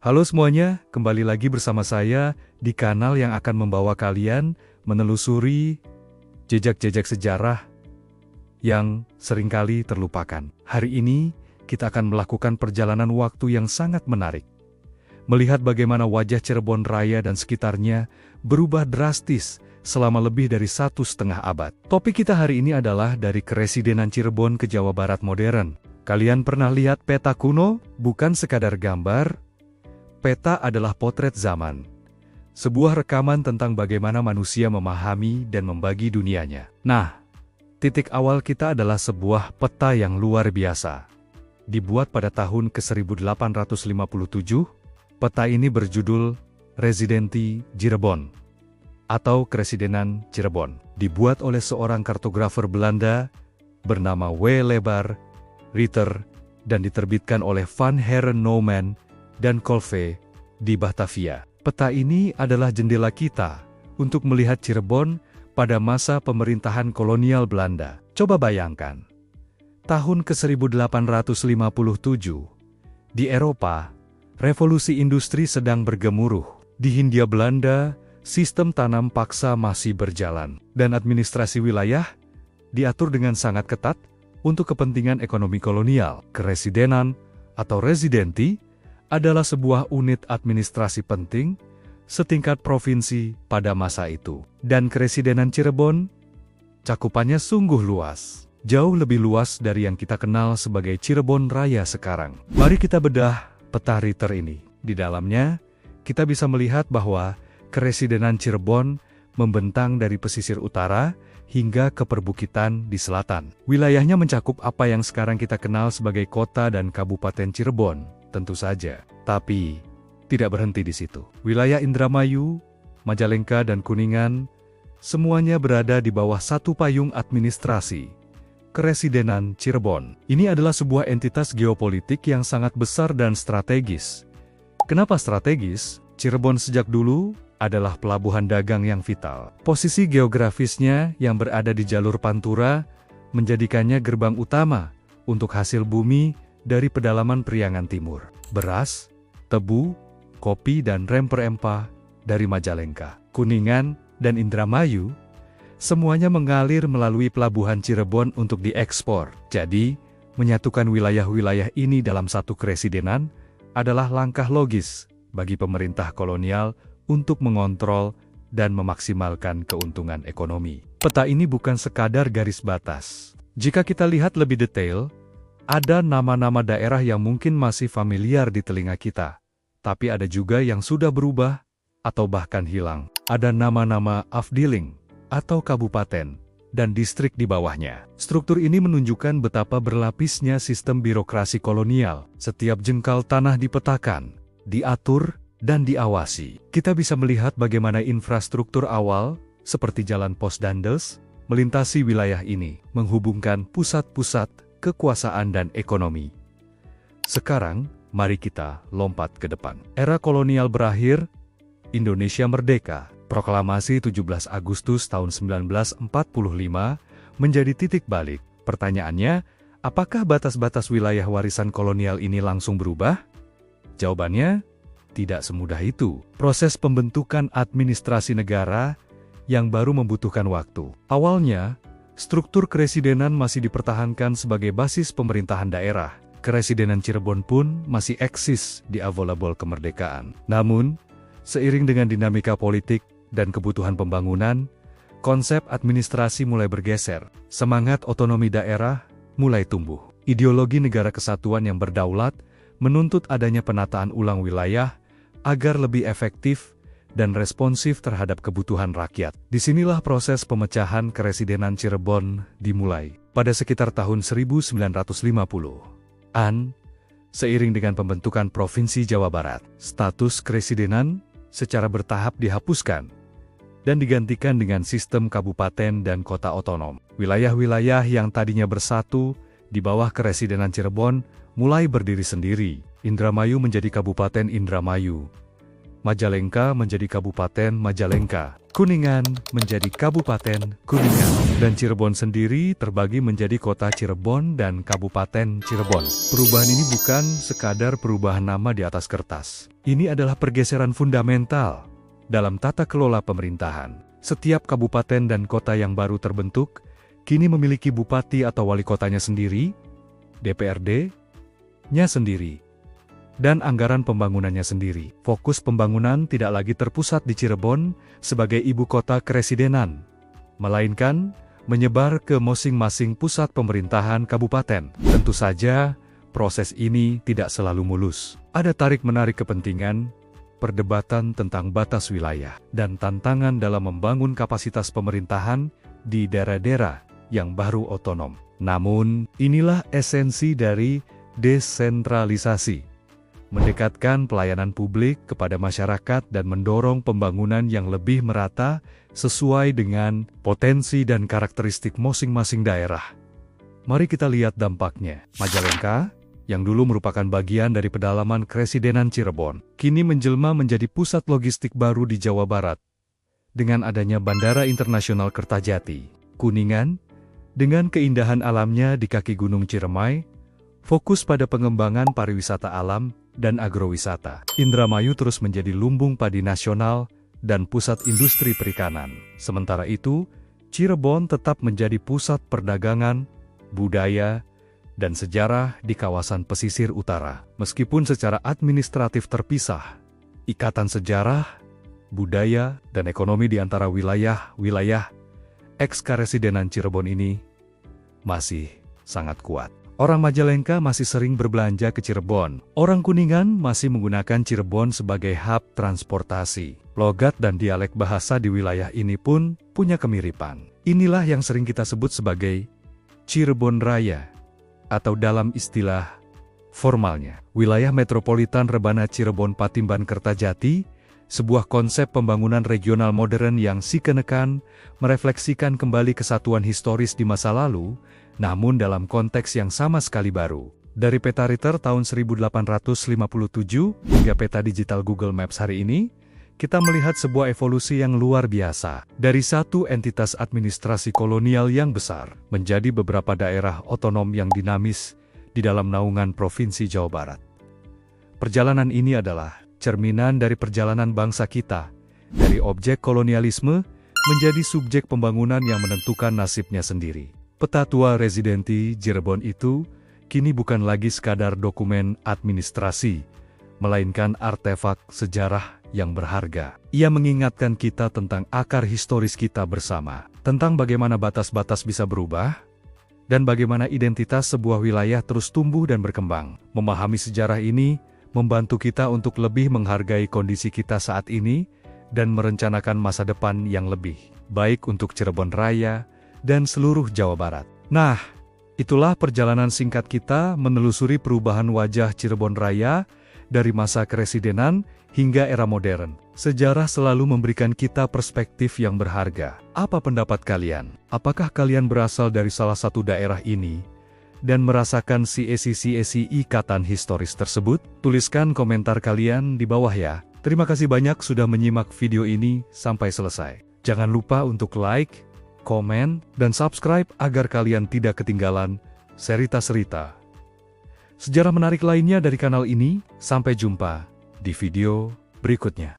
Halo semuanya, kembali lagi bersama saya di kanal yang akan membawa kalian menelusuri jejak-jejak sejarah yang seringkali terlupakan. Hari ini, kita akan melakukan perjalanan waktu yang sangat menarik. Melihat bagaimana wajah Cirebon Raya dan sekitarnya berubah drastis selama lebih dari 1,5 abad. Topik kita hari ini adalah dari Keresidenan Cirebon ke Jawa Barat modern. Kalian pernah lihat peta kuno? Bukan sekadar gambar. Peta adalah potret zaman. Sebuah rekaman tentang bagaimana manusia memahami dan membagi dunianya. Nah, titik awal kita adalah sebuah peta yang luar biasa. Dibuat pada tahun ke-1857, peta ini berjudul Residenti Cirebon atau Keresidenan Cirebon. Dibuat oleh seorang kartografer Belanda bernama W. Lebar Ritter dan diterbitkan oleh Van Heren Nouwen dan Colve di Batavia. Peta ini adalah jendela kita untuk melihat Cirebon pada masa pemerintahan kolonial Belanda. Coba bayangkan, tahun ke-1857, di Eropa, revolusi industri sedang bergemuruh. Di Hindia Belanda, sistem tanam paksa masih berjalan, dan administrasi wilayah diatur dengan sangat ketat untuk kepentingan ekonomi kolonial. Keresidenan atau residenti adalah sebuah unit administrasi penting setingkat provinsi pada masa itu. Dan Keresidenan Cirebon, cakupannya sungguh luas. Jauh lebih luas dari yang kita kenal sebagai Cirebon Raya sekarang. Mari kita bedah peta Ritter ini. Di dalamnya, kita bisa melihat bahwa Keresidenan Cirebon membentang dari pesisir utara hingga ke perbukitan di selatan. Wilayahnya mencakup apa yang sekarang kita kenal sebagai kota dan kabupaten Cirebon, tentu saja. Tapi, tidak berhenti di situ. Wilayah Indramayu, Majalengka dan Kuningan, semuanya berada di bawah satu payung administrasi, Keresidenan Cirebon. Ini adalah sebuah entitas geopolitik yang sangat besar dan strategis. Kenapa strategis? Cirebon sejak dulu adalah pelabuhan dagang yang vital. Posisi geografisnya yang berada di jalur Pantura menjadikannya gerbang utama untuk hasil bumi dari pedalaman Priangan Timur. Beras, tebu, kopi dan rempah-rempah dari Majalengka, Kuningan, dan Indramayu, semuanya mengalir melalui pelabuhan Cirebon untuk diekspor. Jadi, menyatukan wilayah-wilayah ini dalam satu keresidenan adalah langkah logis bagi pemerintah kolonial untuk mengontrol dan memaksimalkan keuntungan ekonomi. Peta ini bukan sekadar garis batas. Jika kita lihat lebih detail, ada nama-nama daerah yang mungkin masih familiar di telinga kita, tapi ada juga yang sudah berubah atau bahkan hilang. Ada nama-nama afdeling atau kabupaten dan distrik di bawahnya. Struktur ini menunjukkan betapa berlapisnya sistem birokrasi kolonial. Setiap jengkal tanah dipetakan, diatur, dan diawasi. Kita bisa melihat bagaimana infrastruktur awal, seperti jalan pos Dandes, melintasi wilayah ini, menghubungkan pusat-pusat kekuasaan dan ekonomi. Sekarang, mari kita lompat ke depan. Era kolonial berakhir, Indonesia merdeka. Proklamasi 17 Agustus tahun 1945 menjadi titik balik. Pertanyaannya, apakah batas-batas wilayah warisan kolonial ini langsung berubah? Jawabannya, tidak semudah itu. Proses pembentukan administrasi negara yang baru membutuhkan waktu. Awalnya, struktur keresidenan masih dipertahankan sebagai basis pemerintahan daerah. Keresidenan Cirebon pun masih eksis di awal-awal kemerdekaan. Namun, seiring dengan dinamika politik dan kebutuhan pembangunan, konsep administrasi mulai bergeser. Semangat otonomi daerah mulai tumbuh. Ideologi negara kesatuan yang berdaulat menuntut adanya penataan ulang wilayah agar lebih efektif dan responsif terhadap kebutuhan rakyat. Disinilah proses pemecahan Keresidenan Cirebon dimulai. Pada sekitar tahun 1950-an, seiring dengan pembentukan Provinsi Jawa Barat, status Keresidenan secara bertahap dihapuskan dan digantikan dengan sistem kabupaten dan kota otonom. Wilayah-wilayah yang tadinya bersatu di bawah Keresidenan Cirebon mulai berdiri sendiri. Indramayu menjadi Kabupaten Indramayu, Majalengka menjadi Kabupaten Majalengka. Kuningan menjadi Kabupaten Kuningan. Dan Cirebon sendiri terbagi menjadi Kota Cirebon dan Kabupaten Cirebon. Perubahan ini bukan sekadar perubahan nama di atas kertas. Ini adalah pergeseran fundamental dalam tata kelola pemerintahan. Setiap kabupaten dan kota yang baru terbentuk, kini memiliki bupati atau wali kotanya sendiri, DPRD-nya sendiri, dan anggaran pembangunannya sendiri. Fokus pembangunan tidak lagi terpusat di Cirebon sebagai ibu kota keresidenan, melainkan menyebar ke masing-masing pusat pemerintahan kabupaten. Tentu saja, proses ini tidak selalu mulus. Ada tarik-menarik kepentingan, perdebatan tentang batas wilayah, dan tantangan dalam membangun kapasitas pemerintahan di daerah-daerah yang baru otonom. Namun, inilah esensi dari desentralisasi. Mendekatkan pelayanan publik kepada masyarakat dan mendorong pembangunan yang lebih merata sesuai dengan potensi dan karakteristik masing-masing daerah. Mari kita lihat dampaknya. Majalengka, yang dulu merupakan bagian dari pedalaman Keresidenan Cirebon, kini menjelma menjadi pusat logistik baru di Jawa Barat. Dengan adanya Bandara Internasional Kertajati, Kuningan, dengan keindahan alamnya di kaki Gunung Ciremai, fokus pada pengembangan pariwisata alam dan agrowisata. Indramayu terus menjadi lumbung padi nasional dan pusat industri perikanan. Sementara itu, Cirebon tetap menjadi pusat perdagangan, budaya, dan sejarah di kawasan pesisir utara. Meskipun secara administratif terpisah, ikatan sejarah, budaya, dan ekonomi di antara wilayah-wilayah eks-Karesidenan Cirebon ini masih sangat kuat. Orang Majalengka masih sering berbelanja ke Cirebon. Orang Kuningan masih menggunakan Cirebon sebagai hub transportasi. Logat dan dialek bahasa di wilayah ini pun punya kemiripan. Inilah yang sering kita sebut sebagai Cirebon Raya, atau dalam istilah formalnya, wilayah metropolitan rebana Cirebon Patimban Kertajati, sebuah konsep pembangunan regional modern yang sikenekan merefleksikan kembali kesatuan historis di masa lalu, namun dalam konteks yang sama sekali baru. Dari peta Ritter tahun 1857 hingga peta digital Google Maps hari ini, kita melihat sebuah evolusi yang luar biasa. Dari satu entitas administrasi kolonial yang besar, menjadi beberapa daerah otonom yang dinamis di dalam naungan Provinsi Jawa Barat. Perjalanan ini adalah cerminan dari perjalanan bangsa kita, dari objek kolonialisme menjadi subjek pembangunan yang menentukan nasibnya sendiri. Peta tua Residenti Cirebon itu kini bukan lagi sekadar dokumen administrasi, melainkan artefak sejarah yang berharga. Ia mengingatkan kita tentang akar historis kita bersama, tentang bagaimana batas-batas bisa berubah, dan bagaimana identitas sebuah wilayah terus tumbuh dan berkembang. Memahami sejarah ini membantu kita untuk lebih menghargai kondisi kita saat ini dan merencanakan masa depan yang lebih baik untuk Cirebon Raya dan seluruh Jawa Barat. Nah, itulah perjalanan singkat kita menelusuri perubahan wajah Cirebon Raya dari masa keresidenan hingga era modern. Sejarah selalu memberikan kita perspektif yang berharga. Apa pendapat kalian? Apakah kalian berasal dari salah satu daerah ini dan merasakan siesi ikatan historis tersebut? Tuliskan komentar kalian di bawah ya. Terima kasih banyak sudah menyimak video ini sampai selesai. Jangan lupa untuk like, komen, dan subscribe agar kalian tidak ketinggalan cerita-cerita sejarah menarik lainnya dari kanal ini. Sampai jumpa di video berikutnya.